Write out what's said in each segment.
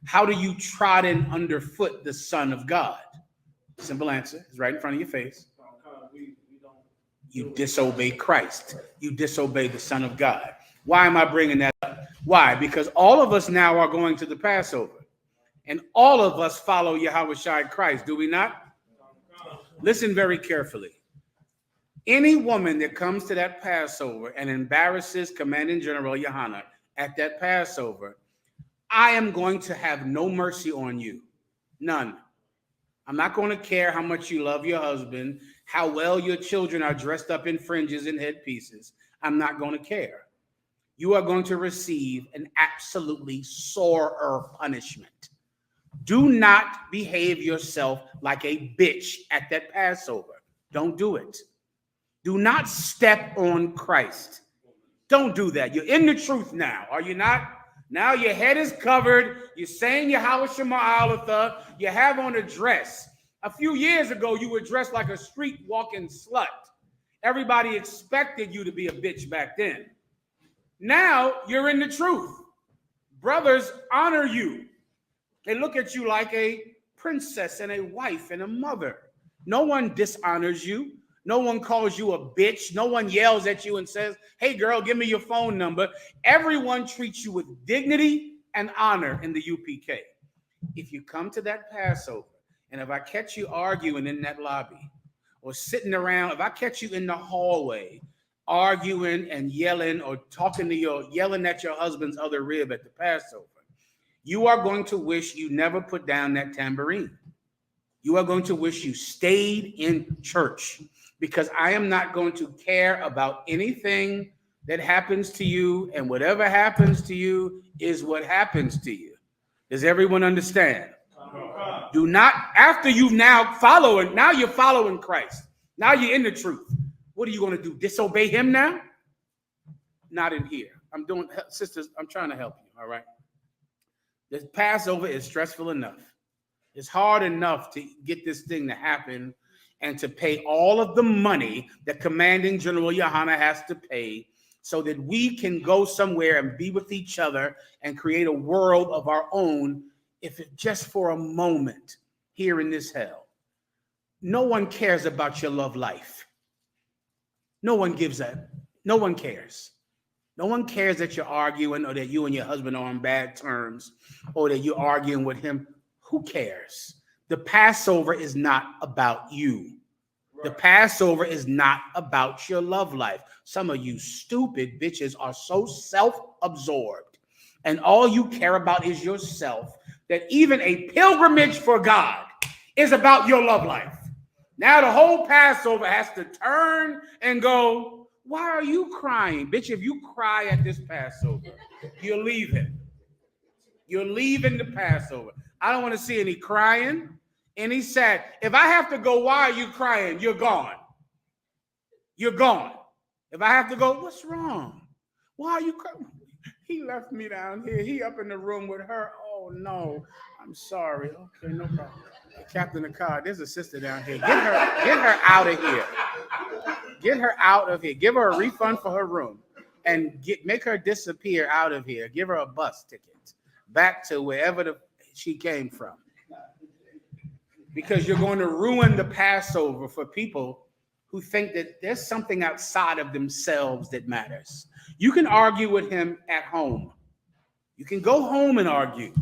How do you trodden underfoot the Son of God? Simple answer. It's right in front of your face. You disobey Christ. You disobey the Son of God. Why am I bringing that up? Why? Because all of us now are going to the Passover. And all of us follow Yahweh Christ, do we not? Listen very carefully. Any woman that comes to that Passover and embarrasses Commanding General Yohanan at that Passover, I am going to have no mercy on you. None. I'm not going to care how much you love your husband, how well your children are dressed up in fringes and headpieces. I'm not going to care. You are going to receive an absolutely sorer punishment. Do not behave yourself like a bitch at that Passover. Don't do it. Do not step on Christ. Don't do that. You're in the truth now, are you not? Now your head is covered. You're saying Yahweh Shema Alatha. You have on a dress. A few years ago, you were dressed like a street walking slut. Everybody expected you to be a bitch back then. Now you're in the truth. Brothers honor you. They look at you like a princess and a wife and a mother. No one dishonors you. No one calls you a bitch. No one yells at you and says, hey, girl, give me your phone number. Everyone treats you with dignity and honor in the UPK. If you come to that Passover, and if I catch you arguing in that lobby or sitting around, if I catch you in the hallway arguing and yelling or yelling at your husband's other rib at the Passover, you are going to wish you never put down that tambourine. You are going to wish you stayed in church, because I am not going to care about anything that happens to you, and whatever happens to you is what happens to you. Does everyone understand? Do not, after you've now you're following Christ. Now you're in the truth. What are you going to do? Disobey him now? Not in here. Sisters, I'm trying to help you, all right? The Passover is stressful enough. It's hard enough to get this thing to happen and to pay all of the money that Commanding General Yohanan has to pay so that we can go somewhere and be with each other and create a world of our own, if it just for a moment here in this hell. No one cares about your love life. No one gives a, no one cares. No one cares that you're arguing or that you and your husband are on bad terms or that you're arguing with him. Who cares? The Passover is not about you. The Passover is not about your love life. Some of you stupid bitches are so self-absorbed and all you care about is yourself that even a pilgrimage for God is about your love life. Now the whole Passover has to turn and go, why are you crying? Bitch, if you cry at this Passover, you're leaving. You're leaving the Passover. I don't want to see any crying, any sad. If I have to go, why are you crying? You're gone. You're gone. If I have to go, what's wrong? Why are you crying? He left me down here. He up in the room with her. Oh, no. I'm sorry. Okay, no problem. Captain of the car, there's a sister down here. Get her out of here. Get her out of here. Give her a refund for her room and make her disappear out of here. Give her a bus ticket back to wherever she came from. Because you're going to ruin the Passover for people who think that there's something outside of themselves that matters. You can argue with him at home. You can go home and argue.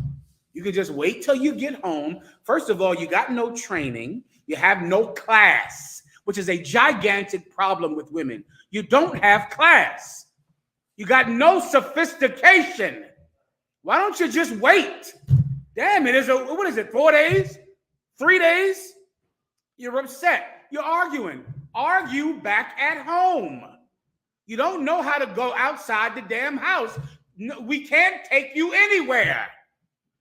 You can just wait till you get home. First of all, you got no training. You have no class, which is a gigantic problem with women. You don't have class. You got no sophistication. Why don't you just wait? Damn, what is it, 4 days? 3 days? You're upset. You're arguing. Argue back at home. You don't know how to go outside the damn house. No, we can't take you anywhere.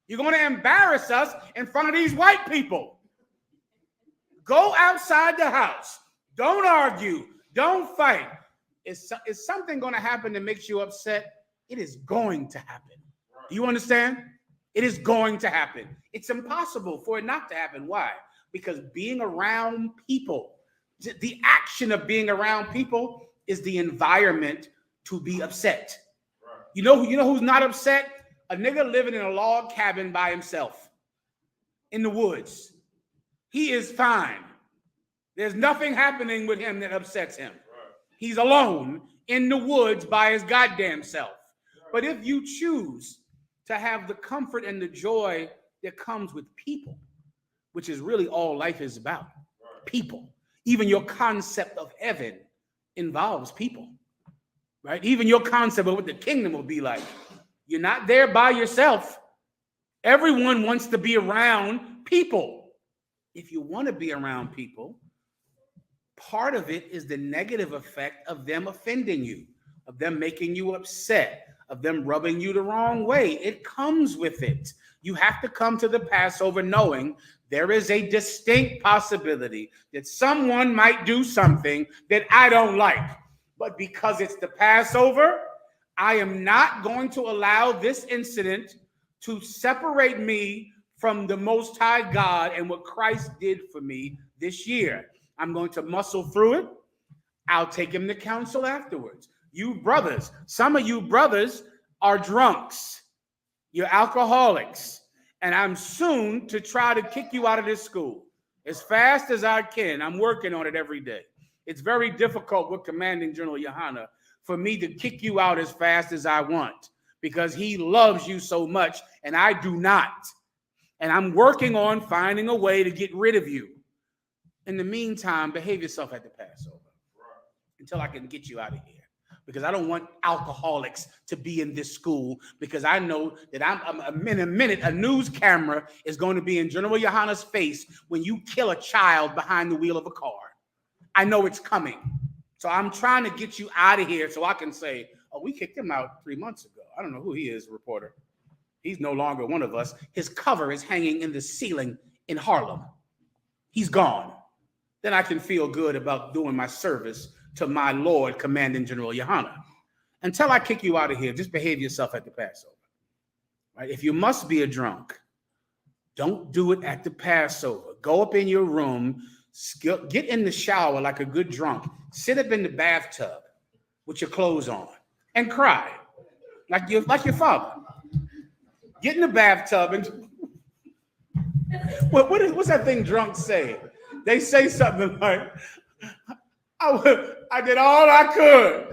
You're going to embarrass us in front of these white people. Go outside the house. Don't argue. Don't fight. Is something going to happen that makes you upset? It is going to happen. Do you understand? It is going to happen. It's impossible for it not to happen. Why? Because being around people, the action of being around people is the environment to be upset. You know who's not upset? A nigga living in a log cabin by himself in the woods. He is fine. There's nothing happening with him that upsets him. He's alone in the woods by his goddamn self. But if you choose to have the comfort and the joy that comes with people, which is really all life is about, people. Even your concept of heaven involves people, right? Even your concept of what the kingdom will be like. You're not there by yourself. Everyone wants to be around people. If you want to be around people, part of it is the negative effect of them offending you, of them making you upset, of them rubbing you the wrong way. It comes with it. You have to come to the Passover knowing there is a distinct possibility that someone might do something that I don't like. But because it's the Passover, I am not going to allow this incident to separate me from the Most High God and what Christ did for me this year. I'm going to muscle through it. I'll take him to counsel afterwards. You brothers, some of you brothers are drunks. You're alcoholics. And I'm soon to try to kick you out of this school as fast as I can. I'm working on it every day. It's very difficult with Commanding General Yohana for me to kick you out as fast as I want because he loves you so much and I do not. And I'm working on finding a way to get rid of you. In the meantime, behave yourself at the Passover until I can get you out of here. Because I don't want alcoholics to be in this school because I know that in a minute, a news camera is going to be in General Yohana's face when you kill a child behind the wheel of a car. I know it's coming. So I'm trying to get you out of here so I can say, oh, we kicked him out 3 months ago. I don't know who he is, reporter. He's no longer one of us. His cover is hanging in the ceiling in Harlem. He's gone. Then I can feel good about doing my service to my Lord, Commanding General Yohana. Until I kick you out of here, just behave yourself at the Passover. Right? If you must be a drunk, don't do it at the Passover. Go up in your room, get in the shower like a good drunk, sit up in the bathtub with your clothes on and cry like your father. Get in the bathtub and what's that thing drunks say? They say something like, I did all I could.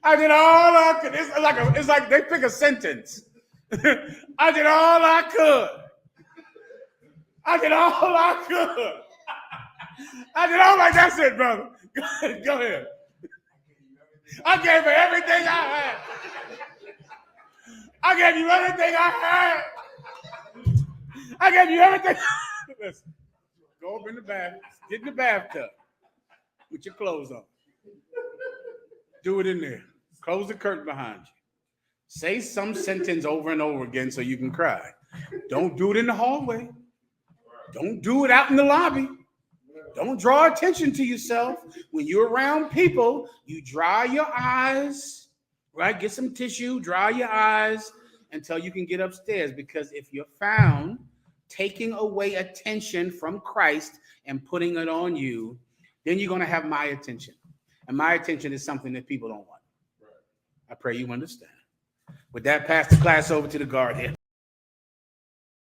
I did all I could. It's like they pick a sentence. I did all I could. I did all I could. I did all I. That's it, brother. Go ahead. I gave her everything I had. I gave you everything I had. I gave you everything. Listen, go up in the bath. Get in the bathtub with your clothes on. Do it in there. Close the curtain behind you. Say some sentence over and over again so you can cry. Don't do it in the hallway. Don't do it out in the lobby. Don't draw attention to yourself. When you're around people, you dry your eyes, right? Get some tissue, dry your eyes until you can get upstairs. Because if you're found taking away attention from Christ and putting it on you, then you're going to have my attention. And my attention is something that people don't want. I pray you understand. With that, pass the class over to the guard here.